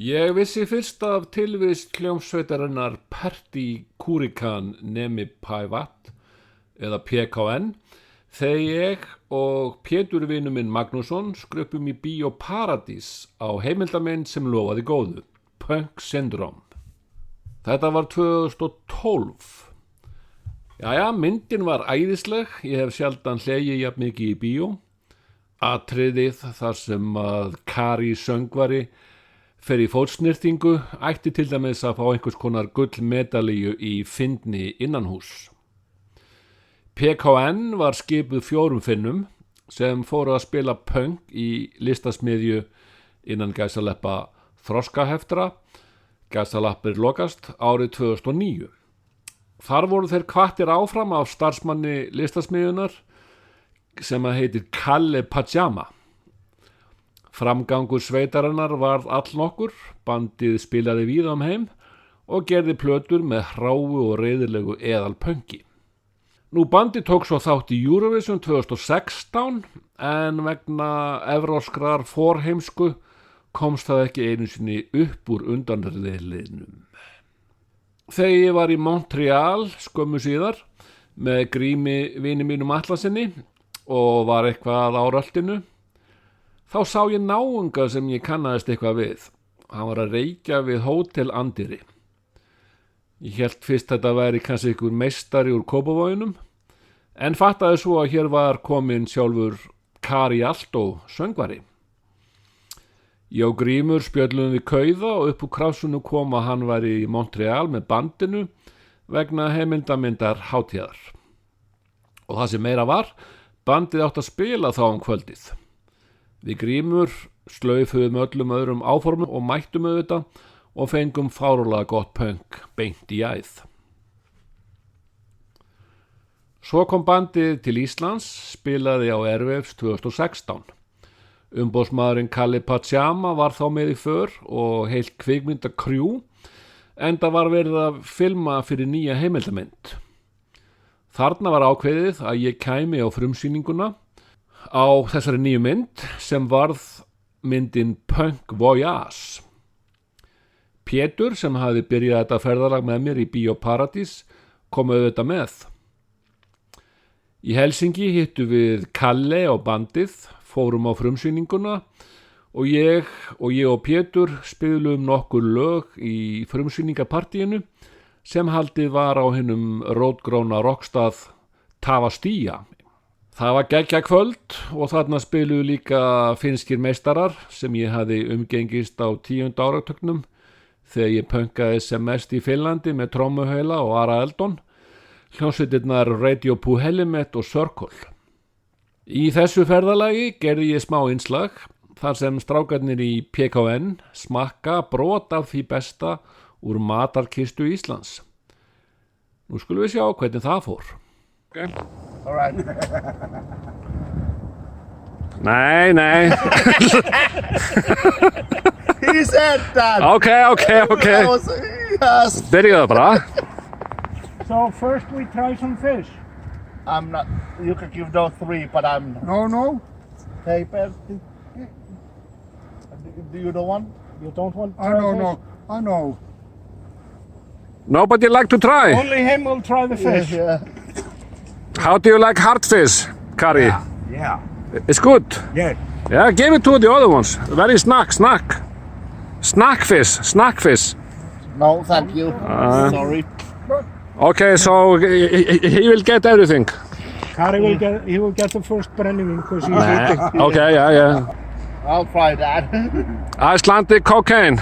Ég vissi fyrst af tilvist hljómsveitarinnar Pertikúrikan Nemi Pævat eða PKN þegar ég og Pétur vinur minn Magnússon skruppum í Bíó Paradís á heimildamynd sem lofaði góðu, Punk Syndrome. Þetta var 2012. Jæja, myndin var æðisleg, ég hef sjaldan hlegið jafn mikið í bíó. Atriðið þar sem að Kari söngvari fer í fótsnyrtingu ætti til dæmis að fá einhvers konar gullmedalíu í fyndni innanhús. PKN var skipuð 4 Finnum sem fóru að spila punk í listasmiðju innan gæsaleppa Þroskaheftra, gæsalappir lokast, árið 2009. Þar voru þeir hvattir áfram af starfsmanni listasmiðjunar sem að heitir Kalle Pajama. Framgangur sveitarinnar varð allnokkur, bandið spilaði víða heim og gerði plötur með hráu og reiðilegu eðalpönki. Nú bandið tók svo þátt í Eurovision 2016 en vegna evróskrar forheimsku komst það ekki einu sinni upp úr undanriðlinum. Þegar ég var í Montreal skömmu síðar með Grími vini mínum Atlasinni og var eitthvað á röltinu, þá sá ég náunga sem ég kannaðist eitthvað við. Hann var að reykja við Hótel Andiri. Ég hélt fyrst þetta væri kannski einhver meistari úr Kópavoginum, en fattaði svo að hér var komin sjálfur Kari Altó söngvari. Ég og Grímur spjöllum við kauða og upp úr krásunu kom að hann væri í Montreal með bandinu vegna heimildamyndar hátíðar. Og það sem meira var, bandið átt að spila þá kvöldið. Við Grímur slaufuðum öllum öðrum áformum og mættum auðvitað og fengum fárulega gott punk beint í æð. Svo kom bandið til Íslands, spilaði á Airwaves 2016. Umboðsmaðurinn Kalle Pajama var þá með í för og heilt kvikmyndakrjú, enda var verið að filma fyrir nýja heimildamynd. Þarna var ákveðið að ég kæmi á frumsýninguna á þessari nýju mynd sem varð myndin Punk Voyage. Pétur sem hafði byrjað þetta ferðalag með mér í Bíó Paradís kom auðvitað með. Í Helsingi hittu við Kalle og bandið, fórum á frumsýninguna og ég og Pétur spiluðum nokkur lög í frumsýningapartíinu sem haldið var á hinum rótgróna rockstað Tavastia. Það var geggjað kvöld og þarna spiluðu líka finnskir meistarar sem ég hafði umgengist á 10. áratugnum þegar ég punkaði sem mest í Finnlandi með trommuhaula og Ara Eldon, hljómsveitirnar Radio Puhelimet og Circle. Í þessu ferðalagi gerði ég smá innslag þar sem strákarnir í PKN smakka brot af því besta úr matarkistu Íslands. Nú skulum við sjá hvernig það fór. Okay. All right. Nei. He said that. Okay. Yes. Byrjaðu bara. So first we try some fish. I'm not. You can give those 3, but I'm. No. Hey, Percy. Do you don't want? You don't want to I try know, fish? no, I know. Nobody like to try. Only him will try the fish. Yeah. How do you like hard fish, Kari? Yeah. It's good. Yeah. Yeah, give it to the other ones. Very snack. Snack fish. No, thank you. Sorry. Okay, so he will get everything. Kari will get the first brennivin because he's eating. Okay, yeah. I'll try that. Icelandic cocaine.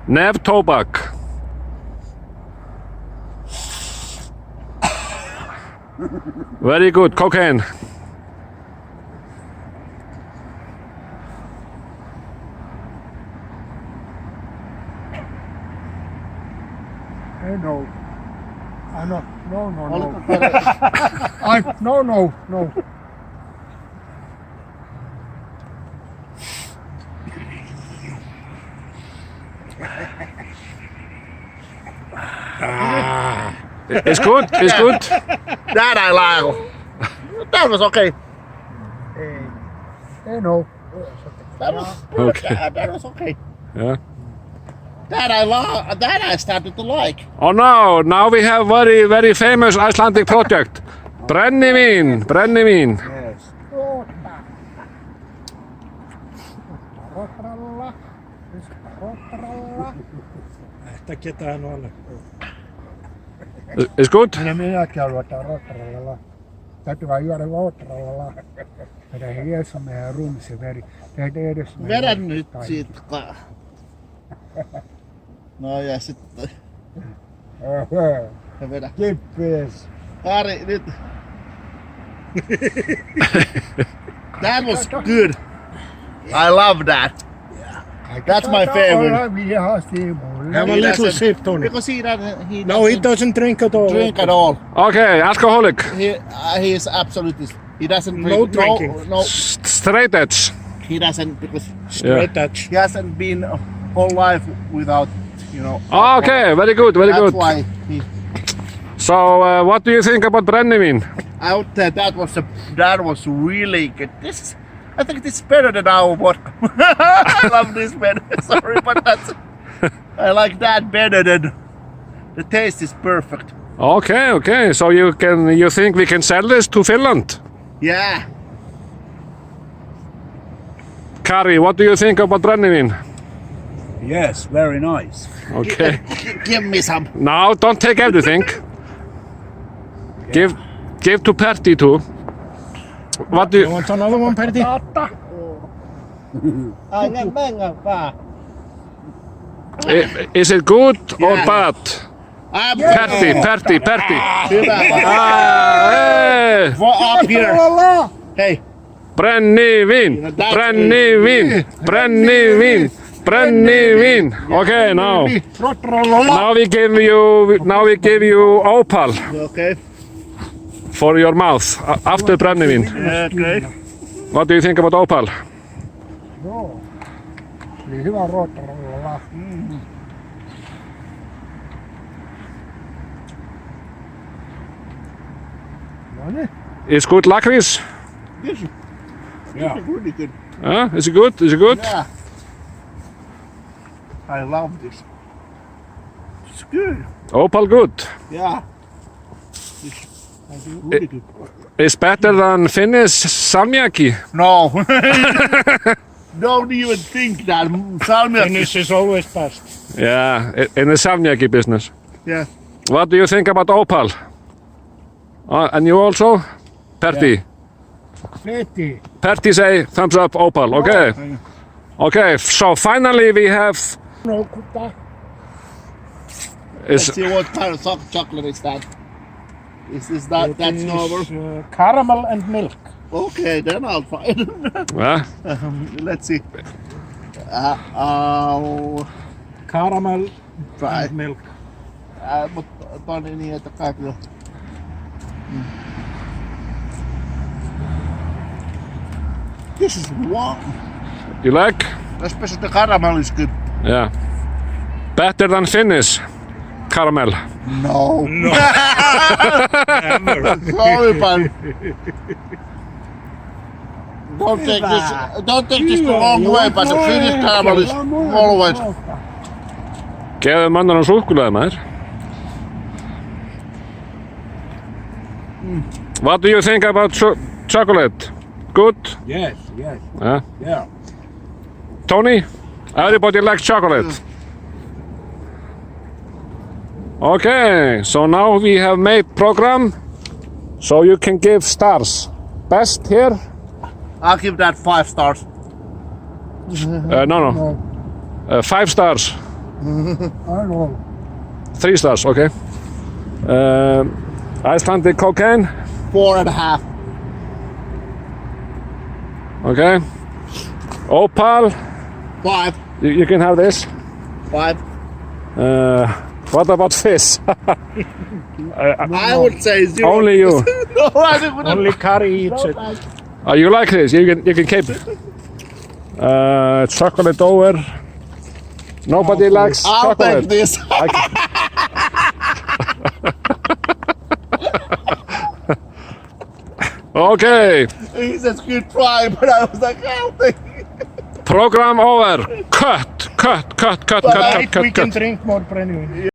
Nev tobak. Very good, cocaine. Hey, no. I know. No. No. It's good. That I like. That was okay. Hey, no. That was Okay. that was okay. Yeah. That I started to like. Oh no, now we have very, very famous Icelandic project. Brennivín. Yes. Rotralla. Rotralla. Þetta geta það nú alveg. It's good? Minäkin aloitan rotralla. Täytyy vaan juoda rotralla. Tätä hiessä meidän rumsi veri. Teitä edes Vedä nyt siitä. No ja sitten. Ja vedä. Kippis. Kari, nyt. That was good. I love that. That's my favorite. Have a little sip, Tony. Because he No, he doesn't drink at all. drink at all. Okay, alcoholic. He is absolutely. He doesn't drink. No drinking. No, Straight edge. he doesn't because Straight edge. he hasn't been a whole life without, you know. Okay, very good, very That's good. why he. So, what do you think about Brennivín? I would say that was really good. I think this is better than our vodka. I love this better. Sorry, but I like that better than the taste is perfect. Okay. So you think we can sell this to Finland? Yeah. Kari, what do you think about Brennivín? Yes, very nice. Okay. Give me some. Now, don't take everything. Give to Pertti too. What do You you... want another one, Pertti? Is it good or bad? Pertti. Hyvä. Hey! Up here. Hey. Brennivín. Okay, now we give you Opal Okay. for your mouth after Brennivín. Okay. What do you think about Opal? Joo. Oli hyvä rotralla. No niin. It's good licorice? This is really good. Is it good? Yeah. I love this. It's good. Opal good. Yeah. It's really good. It's better than Finnish salmiakki. No. Don't even think that. Salmiakki. Finish is always best. Yeah, in the salmiakki business. Yeah. What do you think about Opal? And you also? Pertti. Peti. Pertti say thumbs up Opal. Okay. Okay, so finally we have Nokkuta. is Let's see what kind of chocolate is that. Is that that's normal? Caramel and milk. Okay, then I'll find. Let's see. I'll Caramel try. and milk. Mutta toinen niin, että kaikki on. This is warm. you like? Especially the caramel is good. Yeah. Better than Finnish caramel. No. No. Sorry, but don't take this the wrong way, but the Finnish caramel is always. Gefðu mannanum súkkulaði maður. What do you think about chocolate? Good? Yes. Yeah. Tony? Everybody likes chocolate. Okay, so now we have made program, so you can give stars. Best here? I'll give that 5 stars. No. 5 stars. I know. 3 stars, okay. Icelandic cocaine, 4.5. okay. Opal, 5. you can have this. 5. What about fish? I would say 0. Only you. No, I wouldn't. Only Kari eats it. You like this? You can keep it. Chocolate over. Nobody likes I'll chocolate. take this. Okay, He says good try, but I was like, I'll take it. program over. Cut. cut. Tonight we can drink more brennivín.